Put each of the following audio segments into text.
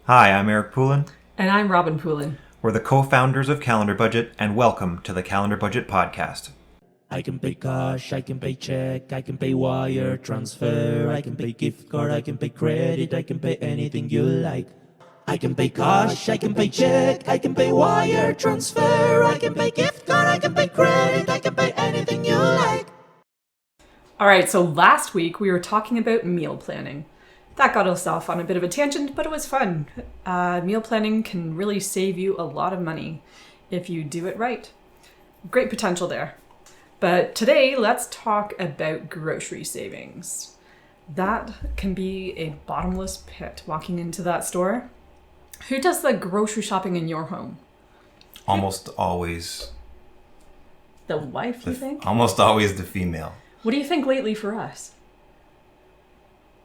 Hi, I'm Eric Poulin. And I'm Robin Poulin. We're the co-founders of Calendar Budget, and welcome to the Calendar Budget podcast. I can pay cash, I can pay check, I can pay wire transfer, I can pay gift card, I can pay credit, I can pay anything you like. I can pay cash, I can pay check, I can pay wire transfer, I can pay gift card, I can pay credit, I can pay anything you like. All right, so last week we were talking about meal planning. That got us off on a bit of a tangent, but it was fun. Meal planning can really save you a lot of money if you do it right. Great potential there. But today, let's talk about grocery savings. That can be a bottomless pit walking into that store. Who does the grocery shopping in your home? Almost always. The wife, you think? Almost always the female. What do you think lately for us?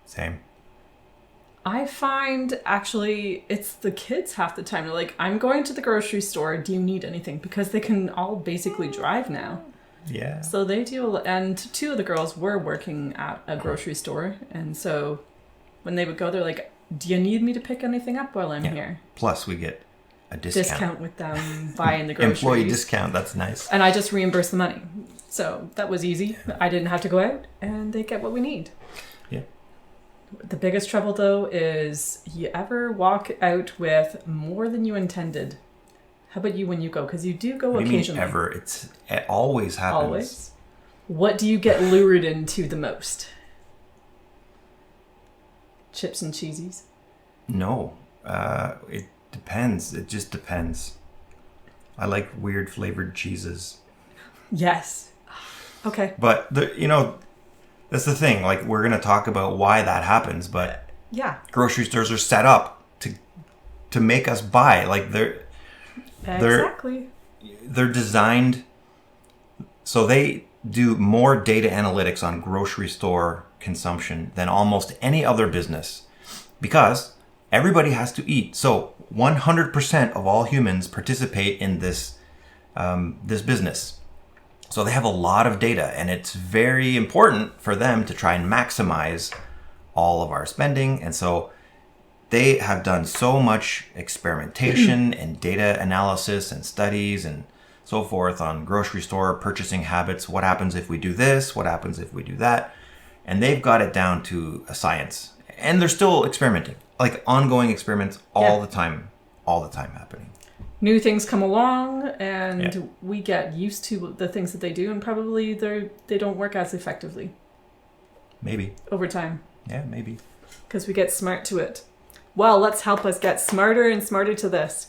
Same. I find actually it's the kids half the time. They're like, I'm going to the grocery store. Do you need anything? Because they can all basically drive now. Yeah. So they do, and two of the girls were working at a grocery store. And so when they would go, they're like, do you need me to pick anything up while I'm here? Plus, we get a discount. With them buying the groceries. Employee discount, that's nice. And I just reimburse the money. So that was easy. I didn't have to go out, and they get what we need. Yeah. The biggest trouble, though, is you ever walk out with more than you intended. How about you when you go? Because you do go What occasionally. do you mean ever? It always happens. Always. What do you get lured into the most? Chips and cheesies? No. It depends. It just depends. I like weird flavored cheeses. Yes. Okay. But, that's the thing. Like, we're going to talk about why that happens, but Yeah. grocery stores are set up to make us buy. Like, Exactly. they're designed so they do more data analytics on grocery store consumption than almost any other business because everybody has to eat. So 100% of all humans participate in this business. So they have a lot of data, and it's very important for them to try and maximize all of our spending. And so they have done so much experimentation and data analysis and studies and so forth on grocery store purchasing habits. What happens if we do this? What happens if we do that? And they've got it down to a science. And they're still experimenting, like ongoing experiments all the time happening. New things come along, and we get used to the things that they do, and probably they don't work as effectively. Maybe. Over time. Yeah, maybe. Because we get smart to it. Well, let's help us get smarter and smarter to this.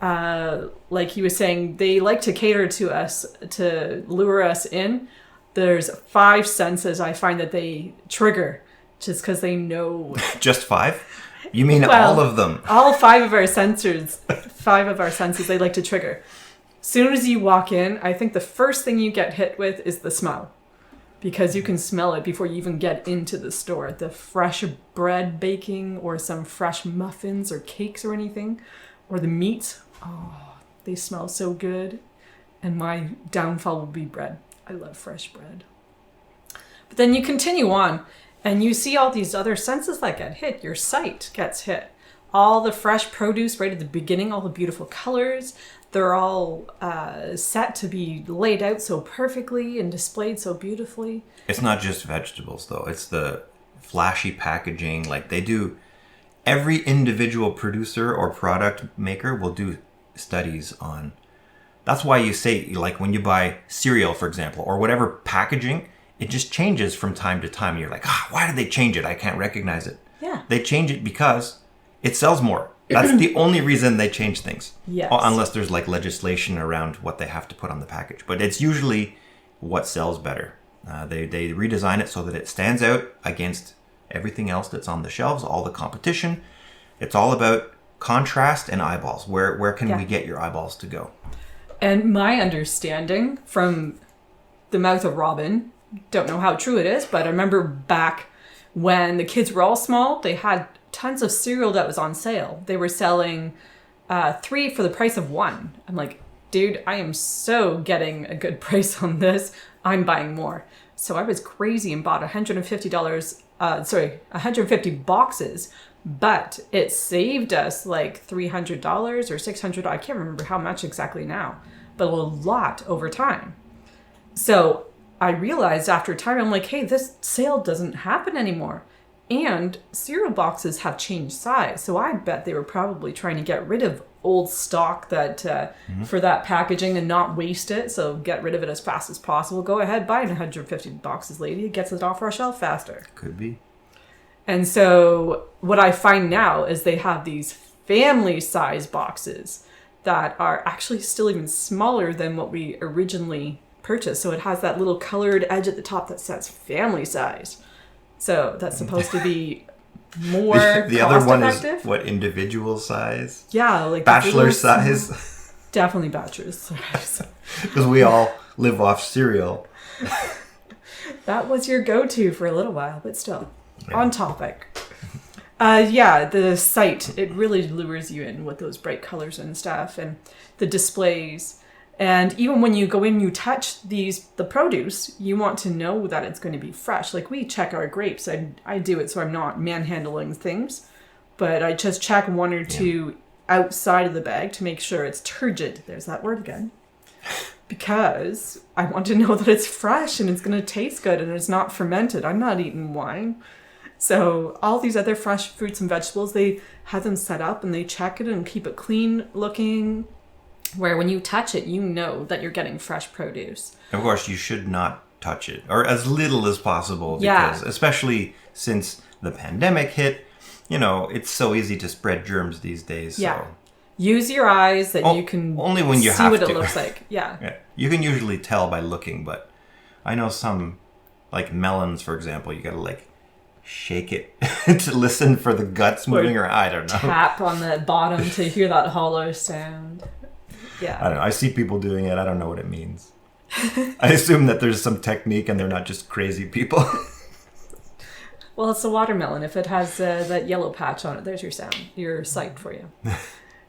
Like he was saying, they like to cater to us, to lure us in. There's 5 senses I find that they trigger just because they know. Just 5? You mean all of them? All 5 of our senses they like to trigger. As soon as you walk in, I think the first thing you get hit with is the smell. Because you can smell it before you even get into the store. The fresh bread baking or some fresh muffins or cakes or anything. Or the meat. Oh, they smell so good. And my downfall will be bread. I love fresh bread. But then you continue on and you see all these other senses that get hit. Your sight gets hit. All the fresh produce right at the beginning, all the beautiful colors. They're all set to be laid out so perfectly and displayed so beautifully. It's not just vegetables, though. It's the flashy packaging. Like they do, every individual producer or product maker will do studies on. That's why you say, like when you buy cereal, for example, or whatever packaging, it just changes from time to time. You're like, why did they change it? I can't recognize it. Yeah. They change it because it sells more. That's the only reason they change things. Yes. Unless there's like legislation around what they have to put on the package. But it's usually what sells better. They redesign it so that it stands out against everything else that's on the shelves, all the competition. It's all about contrast and eyeballs. Where can we get your eyeballs to go? And my understanding from the mouth of Robin, don't know how true it is, but I remember back when the kids were all small, they had tons of cereal that was on sale. They were selling 3 for the price of 1. I'm like, dude, I am so getting a good price on this. I'm buying more. So I was crazy and bought $150, 150 boxes but it saved us like $300 or $600. I can't remember how much exactly now, but a lot over time. So I realized after time, I'm like, hey, this sale doesn't happen anymore. And cereal boxes have changed size. So I bet they were probably trying to get rid of old stock that for that packaging and not waste it. So get rid of it as fast as possible. Go ahead, buy 150 boxes, lady. It gets it off our shelf faster. Could be. And so what I find now is they have these family size boxes that are actually still even smaller than what we originally purchased. So it has that little colored edge at the top that says family size. So that's supposed to be more The other one cost-effective. is what, individual size? Yeah, like Bachelor little- size? Definitely bachelor's size. Because we all live off cereal. That was your go-to for a little while, but still, Yeah. on topic. Yeah, the site, it really lures you in with those bright colors and stuff, and the displays. And even when you go in, you touch the produce, you want to know that it's going to be fresh. Like we check our grapes. I do it so I'm not manhandling things, but I just check one or two outside of the bag to make sure it's turgid. There's that word again. Because I want to know that it's fresh and it's going to taste good and it's not fermented. I'm not eating wine. So all these other fresh fruits and vegetables, they have them set up and they check it and keep it clean looking, where when you touch it, you know that you're getting fresh produce. Of course, you should not touch it, or as little as possible, because Yeah. especially since the pandemic hit, it's so easy to spread germs these days. Yeah. So. Use your eyes that Oh, you can only when you see have what to. it looks like. Yeah. Yeah, you can usually tell by looking, but I know some, like melons, for example, you gotta like shake it to listen for the guts moving around. I don't know. Tap on the bottom to hear that hollow sound. I Yeah. don't know. I see people doing it. I don't know what it means. I assume that there's some technique and they're not just crazy people. Well, it's a watermelon. If it has that yellow patch on it, there's your sight for you.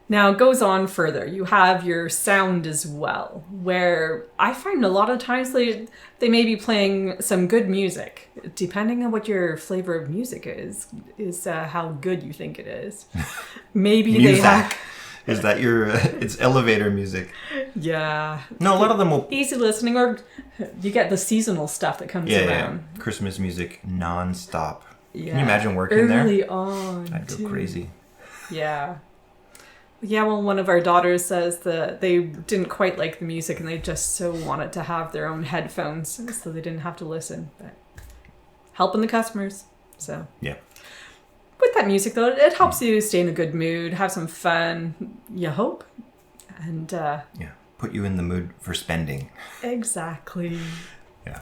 Now it goes on further. You have your sound as well, where I find a lot of times they may be playing some good music. Depending on what your flavor of music is how good you think it is. Maybe they have... Is that your, it's elevator music. Yeah. No, a lot of them will, Easy listening, or you get the seasonal stuff that comes yeah, around. Christmas music non-stop. Yeah. Can you imagine working there? Early on. I'd go too. crazy. Yeah. Yeah, well, one of our daughters says that they didn't quite like the music and they just so wanted to have their own headphones so they didn't have to listen. But helping the customers. So Yeah. with that music, though, it helps you stay in a good mood, have some fun, you hope. And Yeah. Put you in the mood for spending. exactly. Yeah.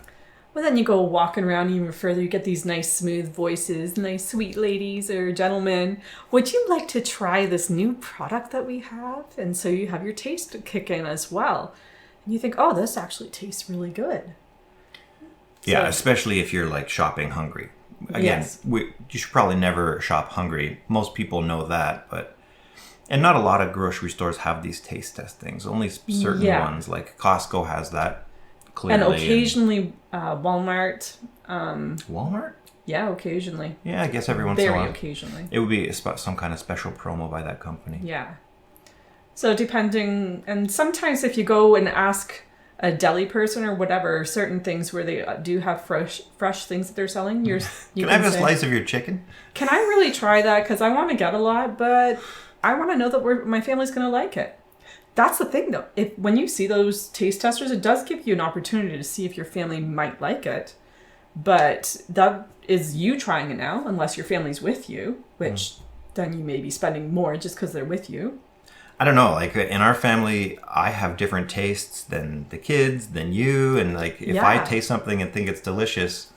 Well, then you go walking around even further. You get these nice, smooth voices, nice, sweet ladies or gentlemen. Would you like to try this new product that we have? And so you have your taste kick in as well. And you think, oh, this actually tastes really good. Yeah, So- especially if you're like shopping hungry. Again, Yes. you should probably never shop hungry. Most people know that, and not a lot of grocery stores have these taste test things. Only certain Yeah. ones, like Costco has that clearly. And occasionally, Walmart. Walmart? Yeah, occasionally. Yeah, I guess every once in a Very while. occasionally. It would be some kind of special promo by that company. Yeah. So depending, and sometimes if you go and ask a deli person or whatever, certain things where they do have fresh things that they're selling, you Can I have a say, slice of your chicken? can I really try that? Because I want to get a lot, but I want to know that my family's going to like it. That's the thing, though. When you see those taste testers, it does give you an opportunity to see if your family might like it. But that is you trying it now, unless your family's with you, which then you may be spending more just because they're with you. I don't know. Like in our family, I have different tastes than the kids, than you, and like if I Yeah. taste something and think it's delicious,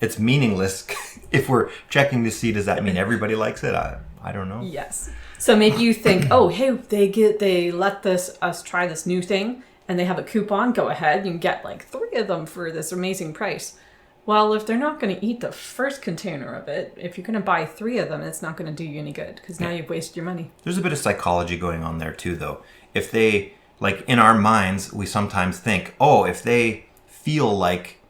it's meaningless. If we're checking to see, does that mean everybody likes it? I don't know. Yes. So maybe you think, oh, hey, they let us try this new thing, and they have a coupon. Go ahead, you can get like 3 of them for this amazing price. Well, if they're not going to eat the first container of it, if you're going to buy 3 of them, it's not going to do you any good because now you've wasted your money. There's a bit of psychology going on there too, though. If they, like in our minds, we sometimes think, oh, if they feel like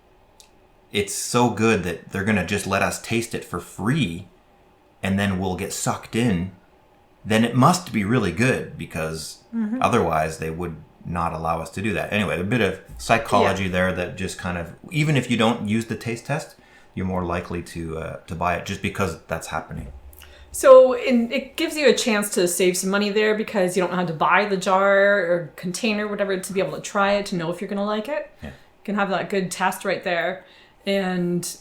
it's so good that they're going to just let us taste it for free, and then we'll get sucked in, then it must be really good, because otherwise they would not allow us to do that. Anyway, a bit of psychology there that just kind of, even if you don't use the taste test, you're more likely to buy it just because that's happening. So it gives you a chance to save some money there, because you don't have to buy the jar or container, whatever, to be able to try it, to know if you're going to like it. Yeah. You can have that good test right there. And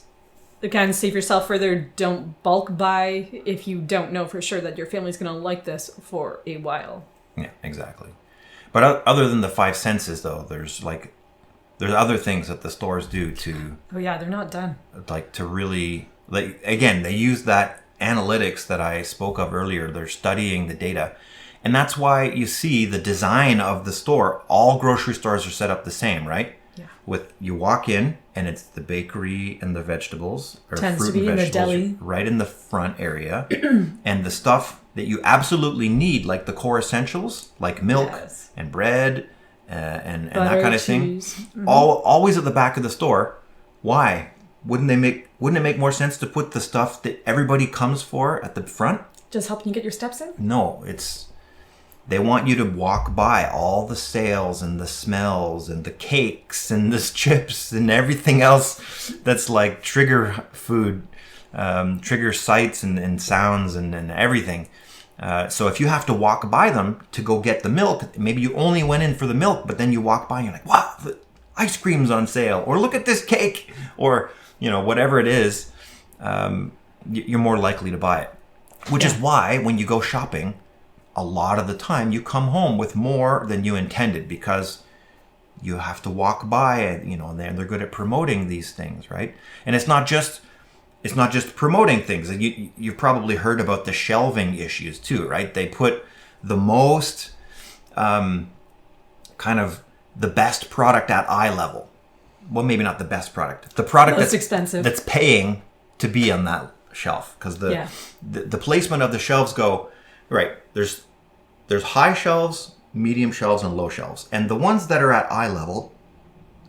again, save yourself further. Don't bulk buy if you don't know for sure that your family's going to like this for a while. Yeah, exactly. But other than the 5 senses, though, there's other things that the stores do to, Oh yeah, they're not done. like, to really, like, again, they use that analytics that I spoke of earlier. They're studying the data. And that's why you see the design of the store. All grocery stores are set up the same, right? Yeah. With, you walk in and it's the bakery and the vegetables, or Tends fruit to be and in the vegetables, deli. right in the front area. And the stuff that you absolutely need, like the core essentials, like milk Yes. and bread and that Butter, kind of cheese. thing, always at the back of the store. Why? Wouldn't it make more sense to put the stuff that everybody comes for at the front? Just helping you get your steps in? No, they want you to walk by all the sales and the smells and the cakes and the chips and everything else that's like trigger food, trigger sights and sounds and everything. So if you have to walk by them to go get the milk, maybe you only went in for the milk, but then you walk by and you're like, wow, the ice cream's on sale, or look at this cake, or, whatever it is, you're more likely to buy it. Which is why when you go shopping, a lot of the time you come home with more than you intended, because you have to walk by it, and they're good at promoting these things, right? And it's not just promoting things. You've probably heard about the shelving issues too, right? They put the most kind of the best product at eye level. Well, maybe not the best product. The product Most expensive. that's paying to be on that shelf, because the placement of the shelves go right. There's high shelves, medium shelves, and low shelves, and the ones that are at eye level,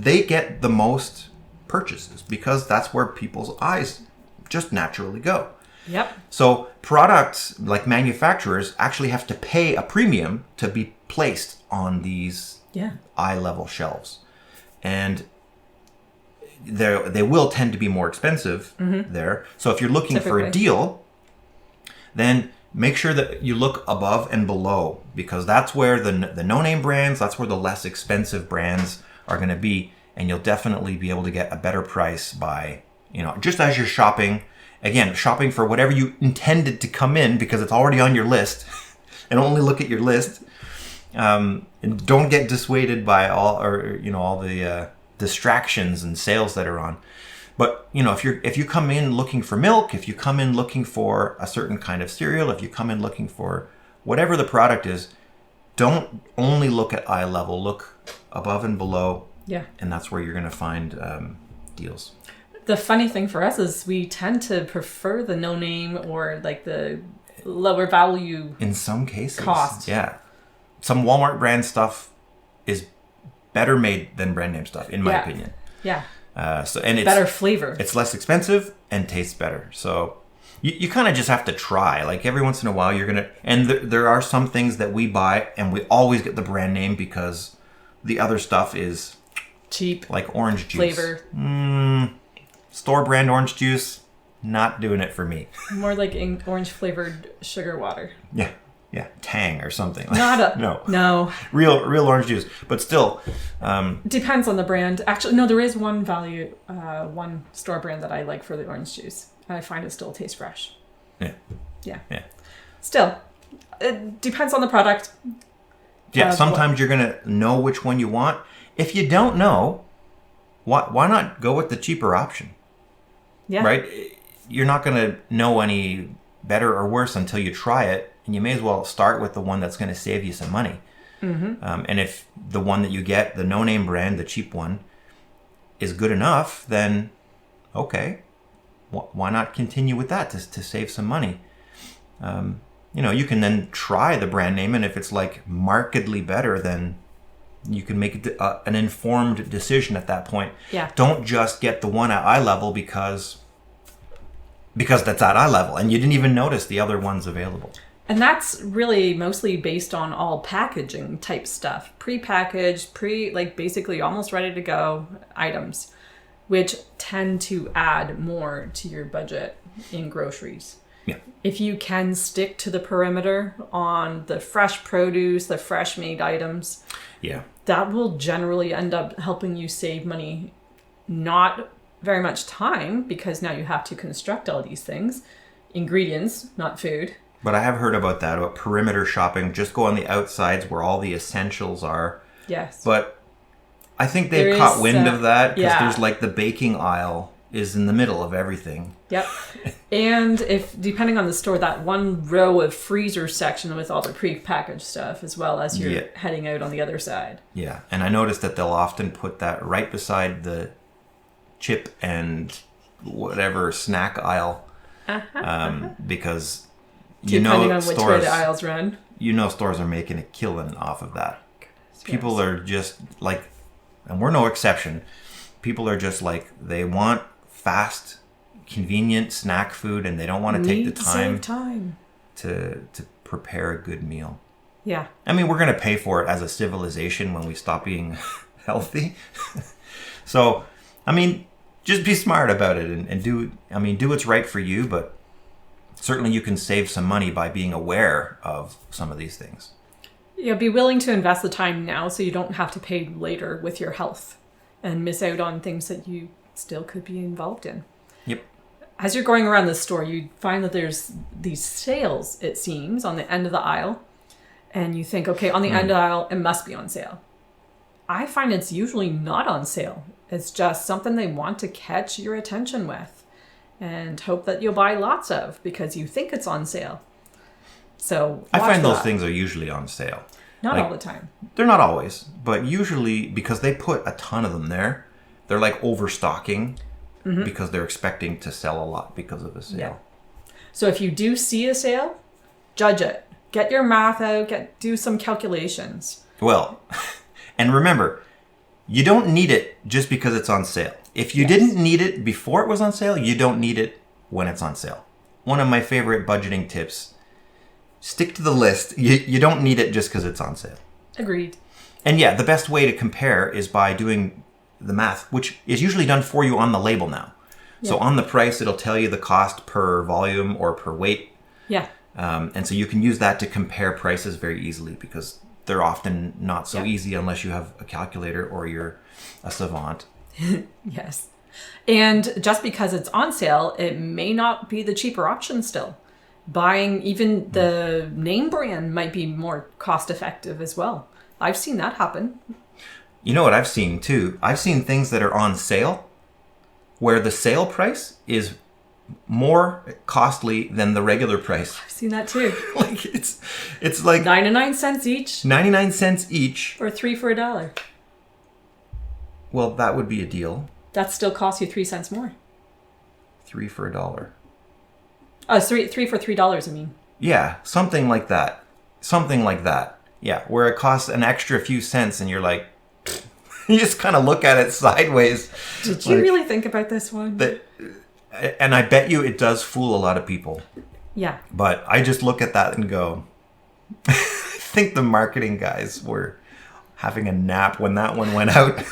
they get the most purchases because that's where people's eyes just naturally go. Yep. So products, like manufacturers, actually have to pay a premium to be placed on these eye level shelves, and they will tend to be more expensive there. So if you're looking for a deal, then make sure that you look above and below, because that's where the no-name brands, that's where the less expensive brands are going to be, and you'll definitely be able to get a better price by, just as you're shopping. Again, shopping for whatever you intended to come in, because it's already on your list, and only look at your list. And don't get dissuaded by all the distractions and sales that are on. But if you come in looking for milk, if you come in looking for a certain kind of cereal, if you come in looking for whatever the product is, don't only look at eye level. Look above and below. Yeah. And that's where you're going to find deals. The funny thing for us is we tend to prefer the no name or like the lower value. In some cases. Cost. Yeah. Some Walmart brand stuff is better made than brand name stuff, in my opinion. Yeah. And it's better flavor. It's less expensive and tastes better. So you kind of just have to try. Like every once in a while, you're gonna. And there are some things that we buy, and we always get the brand name because the other stuff is cheap, like orange juice. Flavor. Store brand orange juice, not doing it for me. More like orange flavored sugar water. Yeah, Tang or something. No. Real orange juice, but still. Depends on the brand. Actually, no, there is one one store brand that I like for the orange juice. I find it still tastes fresh. Yeah. Still, it depends on the product. Yeah, sometimes you're gonna know which one you want. If you don't know, why not go with the cheaper option? Yeah. Right? You're not gonna know any better or worse until you try it. And you may as well start with the one that's going to save you some money. Mm-hmm. And if the one that you get, the no-name brand, the cheap one, is good enough, then okay, why not continue with that to save some money? You can then try the brand name, and if it's like markedly better, then you can make an informed decision at that point. Yeah. Don't just get the one at eye level because because that's at eye level, and you didn't even notice the other ones available. And that's really mostly based on all packaging type stuff. Pre-packaged, like basically almost ready to go items, which tend to add more to your budget in groceries. Yeah. If you can stick to the perimeter on the fresh produce, the fresh made items, Yeah. that will generally end up helping you save money. Not very much time, because now you have to construct all these things. Ingredients, not food. But I have heard about that, about perimeter shopping. Just go on the outsides where all the essentials are. Yes. But I think they've There caught is, wind of that, because yeah. there's like the baking aisle is in the middle of everything. Yep. And if, depending on the store, that one row of freezer section with all the pre-packaged stuff, as well as you're Yeah. heading out on the other side. Yeah. And I noticed that they'll often put that right beside the chip and whatever snack aisle. Because Depending on which way stores, the aisles run. stores are making a killing off of that. People are just like, and we're no exception. People are just like, they want fast, convenient snack food, and they don't want to take the time to prepare a good meal. Yeah. I mean, we're going to pay for it as a civilization when we stop being healthy. So, I mean, just be smart about it and do what's right for you, but certainly you can save some money by being aware of some of these things. Yeah, be willing to invest the time now so you don't have to pay later with your health and miss out on things that you still could be involved in. Yep. As you're going around the store, you find that there's these sales, it seems, on the end of the aisle. And you think, okay, on the end of the aisle, it must be on sale. I find it's usually not on sale. It's just something they want to catch your attention with and hope that you'll buy lots of because you think it's on sale. So I find those that. things are usually on sale. Not like, all the time. They're not always, but usually because they put a ton of them there, they're like overstocking because they're expecting to sell a lot because of a sale. Yeah. So if you do see a sale, judge it. Get your math out, do some calculations. Well, and remember, you don't need it just because it's on sale. If you didn't need it before it was on sale, you don't need it when it's on sale. One of my favorite budgeting tips, stick to the list. You don't need it just because it's on sale. Agreed. And yeah, the best way to compare is by doing the math, which is usually done for you on the label now. So on the price, it'll tell you the cost per volume or per weight. Yeah. And so you can use that to compare prices very easily because they're often not so easy unless you have a calculator or you're a savant. Yes. And just because it's on sale, it may not be the cheaper option still. Buying even the name brand might be more cost effective as well. I've seen that happen. You know what I've seen too? I've seen things that are on sale where the sale price is more costly than the regular price. I've seen that too. Like it's like 99 cents each 99 cents each. or 3 for $1. Well, that would be a deal. That still costs you 3 cents more. 3 for $1. Oh, three for $3, I mean. Yeah, something like that. Something like that. Yeah, where it costs an extra few cents and you're like, you just kind of look at it sideways. Did you really think about this one? And I bet you it does fool a lot of people. Yeah. But I just look at that and go, I think the marketing guys were having a nap when that one went out.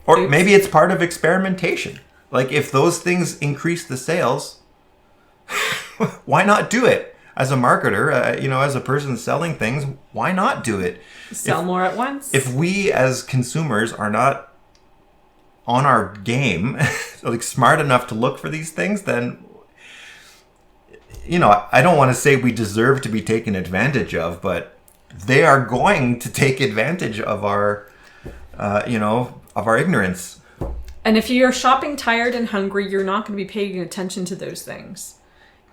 Or maybe it's part of experimentation. Like if those things increase the sales, why not do it? As a marketer, as a person selling things, why not do it? Sell more at once. If we as consumers are not on our game, like smart enough to look for these things, then, I don't want to say we deserve to be taken advantage of, but they are going to take advantage of our, of our ignorance. And if you're shopping tired and hungry, you're not going to be paying attention to those things.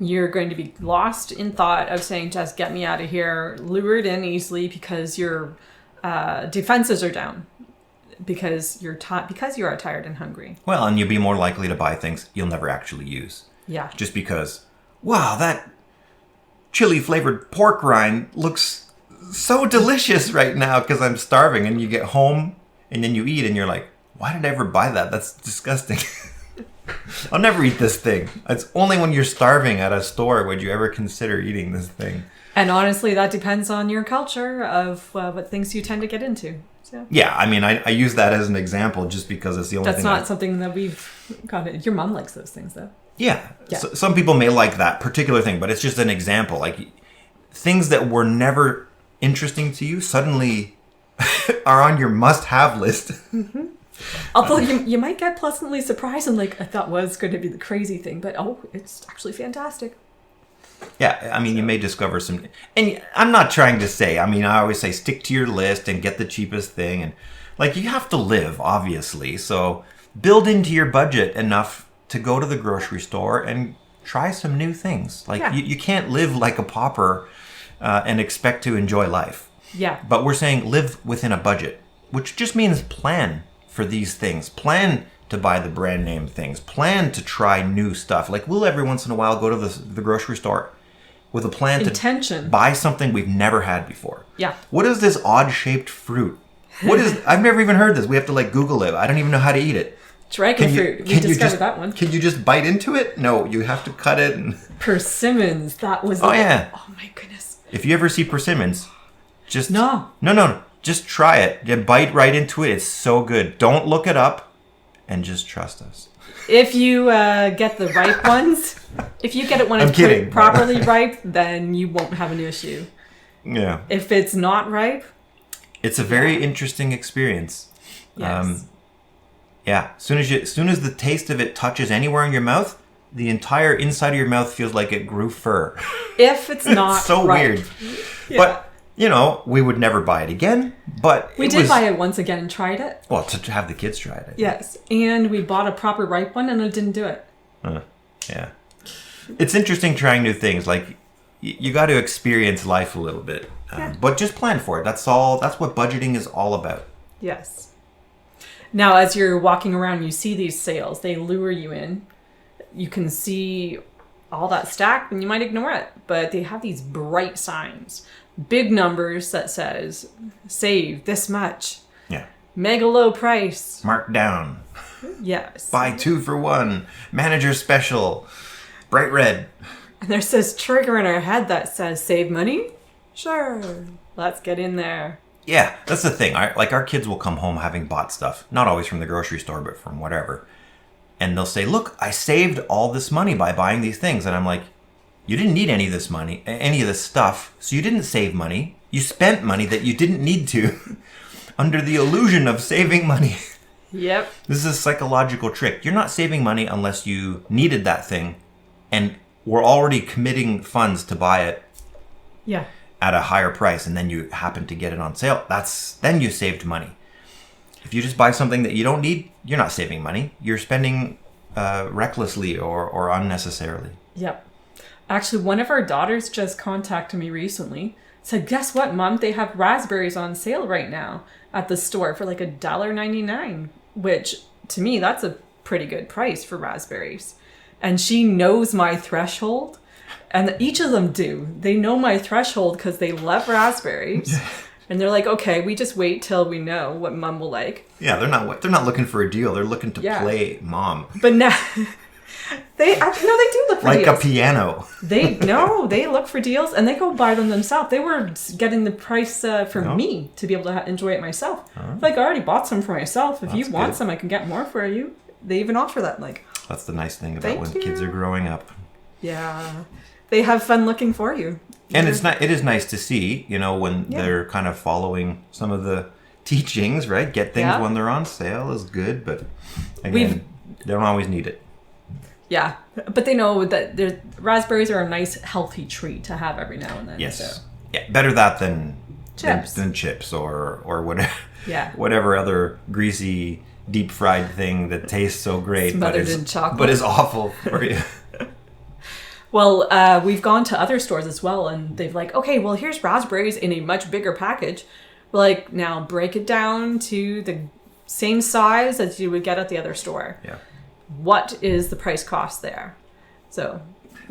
You're going to be lost in thought of saying, just get me out of here, lured in easily because your defenses are down. Because you are tired and hungry. Well, and you'll be more likely to buy things you'll never actually use. Yeah. Just because, wow, that chili flavored pork rind looks so delicious right now because I'm starving. And you get home and then you eat and you're like, why did I ever buy that? That's disgusting. I'll never eat this thing. It's only when you're starving at a store would you ever consider eating this thing. And honestly, that depends on your culture of what things you tend to get into. So Yeah, I mean, I use that as an example just because it's the only that's thing. not something that we've got. Your mom likes those things, though. Yeah. Yeah. So, some people may like that particular thing, but it's just an example. Like things that were never interesting to you suddenly are on your must-have list. Although you might get pleasantly surprised and like, I thought was going to be the crazy thing, but it's actually fantastic. Yeah, I mean, you may discover some... And I'm not trying to say... I mean, I always say stick to your list and get the cheapest thing. And, like, you have to live, obviously. So build into your budget enough to go to the grocery store and try some new things. Like, Yeah. you can't live like a pauper and expect to enjoy life. Yeah. But we're saying live within a budget, which just means plan for these things. Plan to buy the brand name things. Plan to try new stuff. Like we'll every once in a while go to the grocery store with a plan Intention. to buy something we've never had before. Yeah. What is this odd shaped fruit? What is? I've never even heard this. We have to like Google it. I don't even know how to eat it. Dragon fruit. We discovered that one. Can you just bite into it? No, you have to cut it. And Persimmons. That was. Oh, yeah. Oh my goodness. if you ever see persimmons, just No. no. Just try it. You bite right into it. It's so good. Don't look it up, and just trust us. If you get the ripe ones, if you get it when I'm it's kidding. properly ripe, then you won't have an issue. Yeah, If it's not ripe, it's a very interesting experience. yes. Yeah, as soon as the taste of it touches anywhere in your mouth, the entire inside of your mouth feels like it grew fur. If it's not It's so ripe. weird. Yeah. But we would never buy it again. But We did buy it once again and tried it. Well, to have the kids try it. Yes. And we bought a proper ripe one and it didn't do it. Yeah. It's interesting trying new things. Like, you got to experience life a little bit. Yeah. But just plan for it. That's all. That's what budgeting is all about. Yes. Now, as you're walking around, you see these sales. They lure you in. You can see all that stack and you might ignore it. But they have these bright signs. Big numbers that says, save this much. Yeah. Mega low price. Mark down. Yes. Buy 2 for 1. Manager special. Bright red. And there's this trigger in our head that says, save money? Sure. Let's get in there. Yeah, that's the thing. Like, our kids will come home having bought stuff. Not always from the grocery store, but from whatever. And they'll say, look, I saved all this money by buying these things. And I'm like, you didn't need any of this money, any of this stuff. So you didn't save money. You spent money that you didn't need to under the illusion of saving money. Yep. This is a psychological trick. You're not saving money unless you needed that thing and were already committing funds to buy it Yeah. at a higher price, and then you happen to get it on sale. Then you saved money. If you just buy something that you don't need, you're not saving money. You're spending recklessly or unnecessarily. Yep. Actually, one of our daughters just contacted me recently. Said, guess what, Mom? They have raspberries on sale right now at the store for like $1.99, which to me, that's a pretty good price for raspberries. And she knows my threshold. And each of them do. They know my threshold because they love raspberries. And they're like, okay, we just wait till we know what Mom will like. Yeah, they're not looking for a deal. They're looking to Yeah. play Mom. But now, they do look for Like deals. a piano. They look for deals and they go buy them themselves. They were getting the price for me to be able to enjoy it myself. Like, I already bought some for myself. If you That's want good. some, I can get more for you. They even offer that. Like, That's the nice thing about Thank when you. kids are growing up. yeah, they have fun looking for you. And it is nice to see, when Yeah. they're kind of following some of the teachings, right? Get things Yeah. when they're on sale is good, but We've- again, they don't always need it. Yeah, but they know that raspberries are a nice, healthy treat to have every now and then. Yes. So, Yeah, better that than Chips. than chips or whatever. Yeah. Whatever other greasy deep fried thing that tastes so great Smothered in chocolate. but is awful for you. well, we've gone to other stores as well, and they've like, okay, well, here's raspberries in a much bigger package. We're like, now break it down to the same size as you would get at the other store. Yeah. What is the price cost there? So,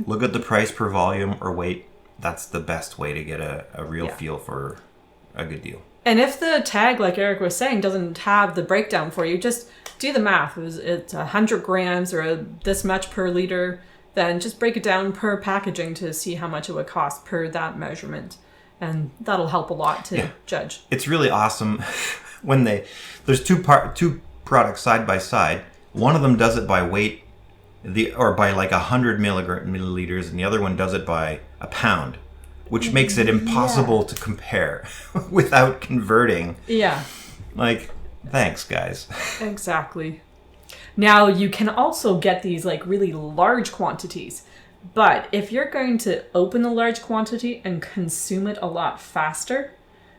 Look at the price per volume or weight. That's the best way to get a real Yeah. feel for a good deal. And if the tag, like Eric was saying, doesn't have the breakdown for you, just do the math. It's 100 grams or this much per liter. Then just break it down per packaging to see how much it would cost per that measurement. And that'll help a lot to judge. It's really awesome when there's two products side by side. One of them does it by weight, or by like 100 milliliters, and the other one does it by a pound, which makes it impossible to compare without converting. Yeah. Like, thanks, guys. Exactly. Now, you can also get these like really large quantities. But if you're going to open a large quantity and consume it a lot faster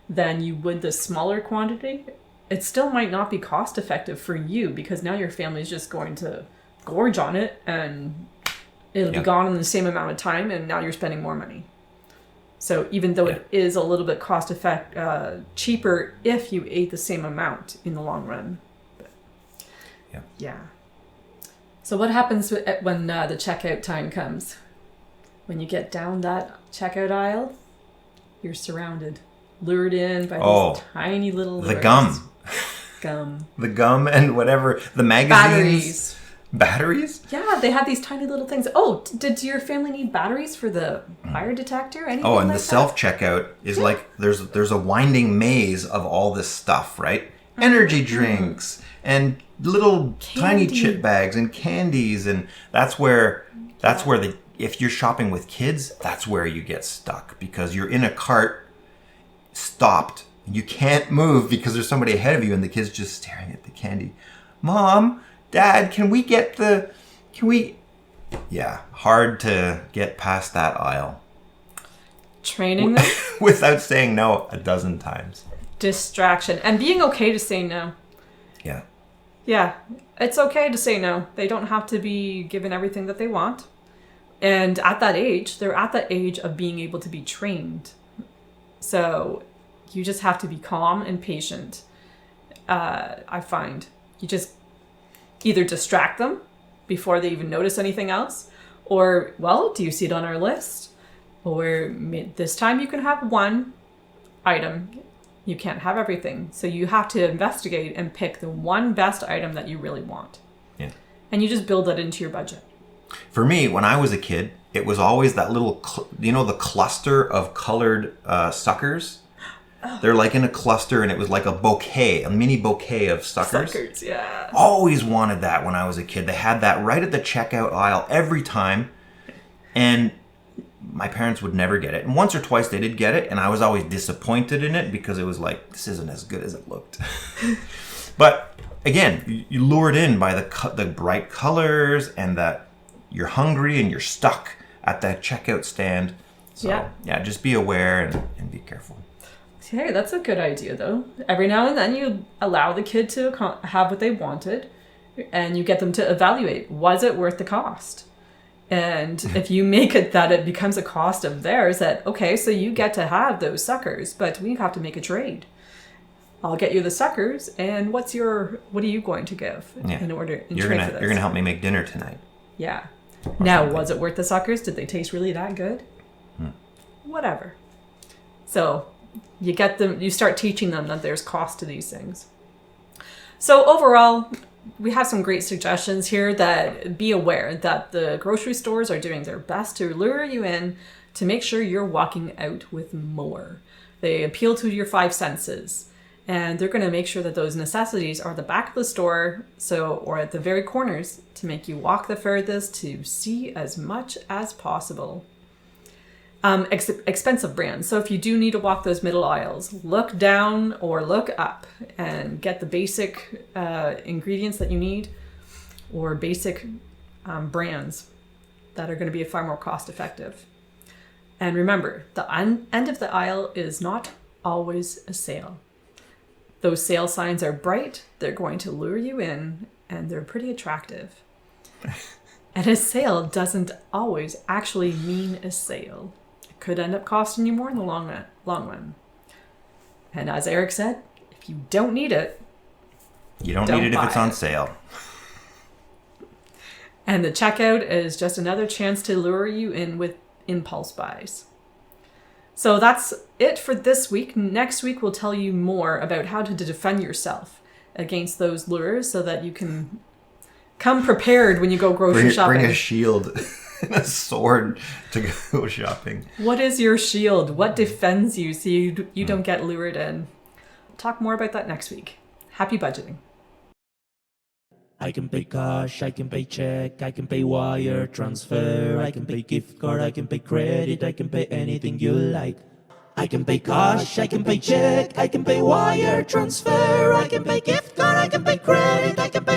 than you would the smaller quantity, it still might not be cost effective for you, because now your family's just going to gorge on it and it'll be gone in the same amount of time, and now you're spending more money. So even though it is a little bit cheaper if you ate the same amount in the long run. But, yeah. So what happens when the checkout time comes? When you get down that checkout aisle, you're surrounded, lured in by these tiny little the lures. Gum. The gum and whatever, the magazines. Batteries? Yeah, they had these tiny little things. Oh, did your family need batteries for the fire detector? Anything and like the self-checkout is like, there's a winding maze of all this stuff, right? Energy drinks and little tiny chip bags and candies, and that's where if you're shopping with kids, that's where you get stuck, because you're in a cart stopped. You can't move because there's somebody ahead of you, and the kid's just staring at the candy. Mom, Dad, hard to get past that aisle. Training them? Without saying no a dozen times. Distraction. And being okay to say no. Yeah. Yeah, it's okay to say no. They don't have to be given everything that they want. And at that age, they're at the age of being able to be trained. So you just have to be calm and patient. I find you just either distract them before they even notice anything else, or, well, do you see it on our list? Or this time you can have one item. You can't have everything. So you have to investigate and pick the one best item that you really want. Yeah. And you just build that into your budget. For me, when I was a kid, it was always that little, the cluster of colored suckers. They're like in a cluster, and it was like a mini bouquet of suckers. Suckers, yeah. Always wanted that when I was a kid. They had that right at the checkout aisle every time. And my parents would never get it. And once or twice they did get it, and I was always disappointed in it, because it was like, this isn't as good as it looked. But again, you lured in by the bright colors, and that you're hungry and you're stuck at that checkout stand. So just be aware and be careful. Hey, that's a good idea, though. Every now and then you allow the kid to have what they wanted, and you get them to evaluate, was it worth the cost? And if you make it that it becomes a cost of theirs, that, okay, so you get to have those suckers, but we have to make a trade. I'll get you the suckers, and what are you going to give in order in trade for this? You're gonna help me make dinner tonight. Yeah. Now, was it worth the suckers? Did they taste really that good? Whatever. So you get them. You start teaching them that there's cost to these things. So overall, we have some great suggestions here. That be aware that the grocery stores are doing their best to lure you in to make sure you're walking out with more. They appeal to your five senses. And they're going to make sure that those necessities are at the back of the store, or at the very corners, to make you walk the furthest to see as much as possible. Expensive brands. So if you do need to walk those middle aisles, look down or look up and get the basic ingredients that you need, or basic brands that are going to be far more cost effective. And remember, the end of the aisle is not always a sale. Those sale signs are bright, they're going to lure you in, and they're pretty attractive. And a sale doesn't always actually mean a sale. It could end up costing you more in the long run. And as Eric said, if you don't need it, you don't need it if it's on sale. And the checkout is just another chance to lure you in with impulse buys. So that's it for this week. Next week, we'll tell you more about how to defend yourself against those lures so that you can come prepared when you go grocery shopping. Bring a shield and a sword to go shopping. What is your shield? What defends you so you don't get lured in? We'll talk more about that next week. Happy budgeting. I can pay cash, I can pay check, I can pay wire transfer, I can pay gift card, I can pay credit, I can pay anything you like. I can pay cash, I can pay check, I can pay wire transfer, I can pay gift card, I can pay credit, I can pay